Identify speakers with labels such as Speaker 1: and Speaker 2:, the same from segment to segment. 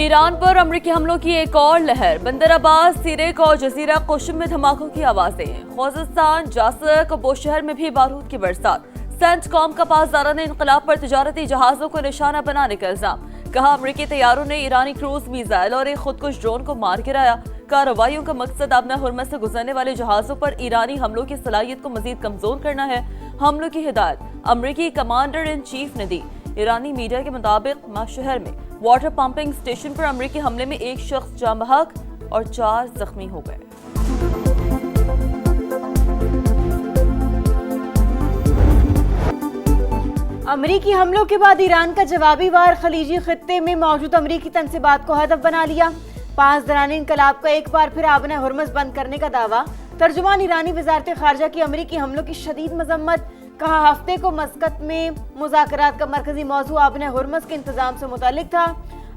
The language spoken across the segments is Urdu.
Speaker 1: ایران پر امریکی حملوں کی ایک اور لہر، بندر عباس، سیریک اور جزیرہ قشم میں دھماکوں کی آوازیں، خوزستان، جاسک اور بوشہر میں بھی بارود کی برسات، سینٹ کام کا پاسداران انقلاب پر تجارتی جہازوں کو نشانہ بنانے کا الزام، کہا امریکی طیاروں نے ایرانی کروز میزائل اور ایک خودکش ڈرون کو مار گرایا، کارروائیوں کا مقصد آبنہ ہرمز سے گزرنے والے جہازوں پر ایرانی حملوں کی صلاحیت کو مزید کمزور کرنا ہے، حملوں کی ہدایت امریکی کمانڈر ان چیف نے دی۔ ایرانی میڈیا کے مطابق مشہر میں واٹر پمپنگ سٹیشن پر امریکی حملے میں ایک شخص جاں بحق اور 4 زخمی ہو گئے۔
Speaker 2: امریکی حملوں کے بعد ایران کا جوابی وار خلیجی خطے میں موجود امریکی تنصیبات کو ہدف بنا لیا۔ پاسداران انقلاب کا ایک بار پھر آبنہ ہرمز بند کرنے کا دعویٰ، ترجمان ایرانی وزارت خارجہ کی امریکی حملوں کی شدید مذمت، کہا ہفتے کو مسقط میں مذاکرات کا مرکزی موضوع آبنہ ہرمز کے انتظام سے متعلق تھا،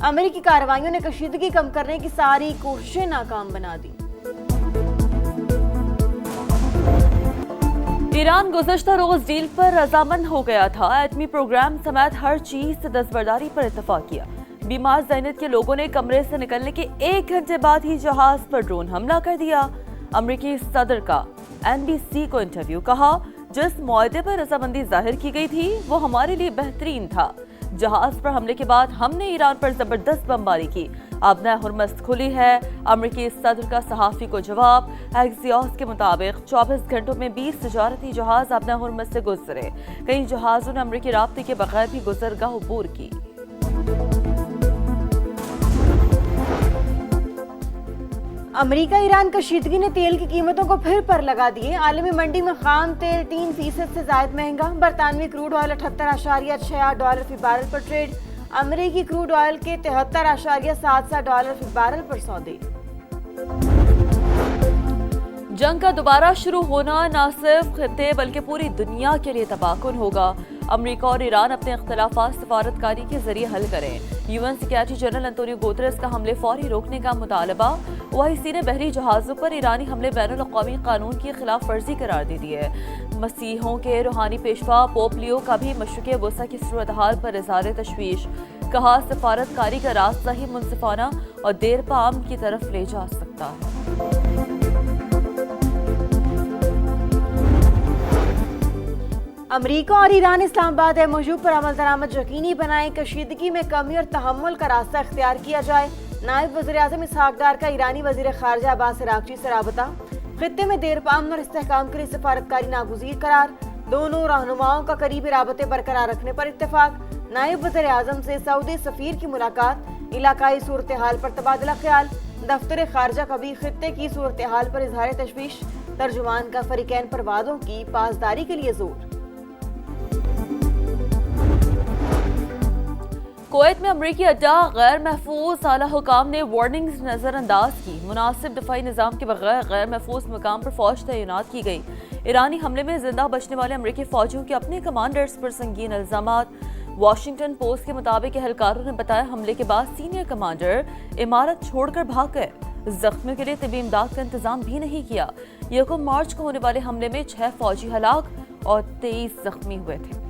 Speaker 2: امریکی کارروائیوں نے کشیدگی کم کرنے کی ساری کوششیں ناکام بنا دی۔
Speaker 1: ایران گزشتہ روز ڈیل پر رضامند ہو گیا تھا، ایٹمی پروگرام سمیت ہر چیز سے دستبرداری پر اتفاق کیا۔ بیمار ذہنیت کے لوگوں نے کمرے سے نکلنے کے 1 گھنٹے بعد ہی جہاز پر ڈرون حملہ کر دیا۔ امریکی صدر کا NBC کو انٹرویو، کہا جس معاہدے پر رضامندی ظاہر کی گئی تھی وہ ہمارے لیے بہترین تھا۔ جہاز پر حملے کے بعد ہم نے ایران پر زبردست بمباری کی، آبنہ ہرمز کھلی ہے۔ امریکی صدر کا صحافی کو جواب، ایکسیوس کے مطابق 24 گھنٹوں میں 20 تجارتی جہاز آبنہ ہرمز سے گزرے، کئی جہازوں نے امریکی رابطے کے بغیر بھی گزرگاہ عبور کی۔
Speaker 2: امریکہ ایران کشیدگی نے تیل کی قیمتوں کو پھر پر لگا دیے، عالمی منڈی میں خام تیل 3% سے زائد مہنگا، برطانوی کروڈ آئل $78.68 فی بیرل پر ٹریڈ، امریکی کروڈ آئل کے $73.77 فی بیرل پر سودے۔
Speaker 1: جنگ کا دوبارہ شروع ہونا نہ صرف خطے بلکہ پوری دنیا کے لیے تباہ کن ہوگا۔ امریکہ اور ایران اپنے اختلافات سفارتکاری کے ذریعے حل کریں۔ UN secretary general Antonio Guterres کا حملے فوری روکنے کا مطالبہ، OIC نے بحری جہازوں پر ایرانی حملے بین الاقوامی قانون کی خلاف ورزی قرار دے دی ہے۔ مسیحوں کے روحانی پیشوا پوپ لیو کا بھی مشرق وسطی کی صورتحال پر اظہار تشویش، کہا سفارتکاری کا راستہ ہی منصفانہ اور دیر پا امن کی طرف لے جا سکتا ہے۔
Speaker 2: امریکہ اور ایران اسلام آباد MOU پر عمل درآمد یقینی بنائیں، کشیدگی میں کمی اور تحمل کا راستہ اختیار کیا جائے۔ نائب وزیر اعظم اسحاق ڈار کا ایرانی وزیر خارجہ عباس عراقچی سے رابطہ، خطے میں دیر پا امن اور استحکام کے لیے سفارتکاری ناگزیر قرار، دونوں رہنماؤں کا قریبی رابطے برقرار رکھنے پر اتفاق۔ نائب وزیر اعظم سے سعودی سفیر کی ملاقات، علاقائی صورتحال پر تبادلہ خیال، دفتر خارجہ کا بھی خطے کی صورتحال پر اظہار تشویش، ترجمان کا فریقین پر وعدوں کی پاسداری کے لیے زور۔
Speaker 1: کویت میں امریکی اڈہ غیر محفوظ، اعلیٰ حکام نے وارننگز نظر انداز کی، مناسب دفاعی نظام کے بغیر غیر محفوظ مقام پر فوج تعینات کی گئی۔ ایرانی حملے میں زندہ بچنے والے امریکی فوجیوں کے اپنے کمانڈرز پر سنگین الزامات۔ واشنگٹن پوسٹ کے مطابق اہلکاروں نے بتایا حملے کے بعد سینئر کمانڈر عمارت چھوڑ کر بھاگ گئے، زخمیوں کے لیے طبی امداد کا انتظام بھی نہیں کیا۔ 1 مارچ کو ہونے والے حملے میں 6 فوجی ہلاک اور 23 زخمی ہوئے تھے۔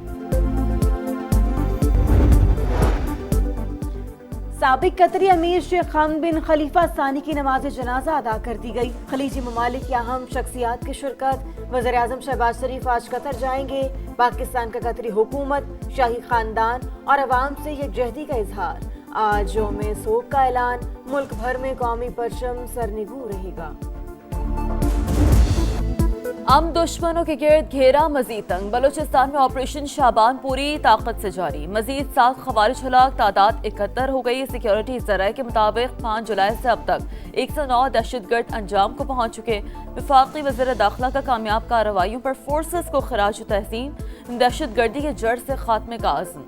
Speaker 2: سابق قطری امیر شیخ حمد بن خلیفہ ثانی کی نماز جنازہ ادا کر دی گئی۔ خلیجی ممالک کی اہم شخصیات کی شرکت، وزیر اعظم شہباز شریف آج قطر جائیں گے۔ پاکستان کا قطری حکومت، شاہی خاندان اور عوام سے یکجہتی کا اظہار، آج یوم سوگ کا اعلان، ملک بھر میں قومی پرچم سرنگوں رہے گا۔
Speaker 1: دشمنوں کے گرد گھیرا مزید تنگ، بلوچستان میں آپریشن شعبان پوری طاقت سے جاری، مزید 7 خوارج ہلاک، تعداد 71 ہو گئی۔ سیکیورٹی ذرائع کے مطابق 5 جولائی سے اب تک 109 دہشت گرد انجام کو پہنچ چکے۔ وفاقی وزیر داخلہ کا کامیاب کارروائیوں پر فورسز کو خراج تحسین، دہشت گردی کے جڑ سے خاتمے کا عزم۔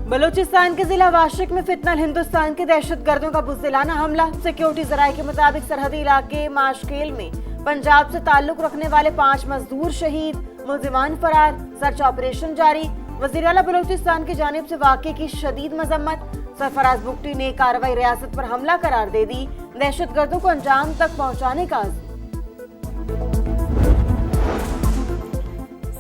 Speaker 2: بلوچستان کے ضلع واشک میں فتنہ ہندوستان کے دہشت گردوں کا بزدلانہ حملہ، سیکیورٹی ذرائع کے مطابق سرحدی علاقے ماشکیل میں پنجاب سے تعلق رکھنے والے 5 مزدور شہید، ملزمان فرار، سرچ آپریشن جاری۔ وزیر اعلیٰ بلوچستان کی جانب سے واقعے کی شدید مذمت، سرفراز بگٹی نے کارروائی ریاست پر حملہ قرار دے دی، دہشت گردوں کو انجام تک پہنچانے کا عزم۔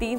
Speaker 1: 3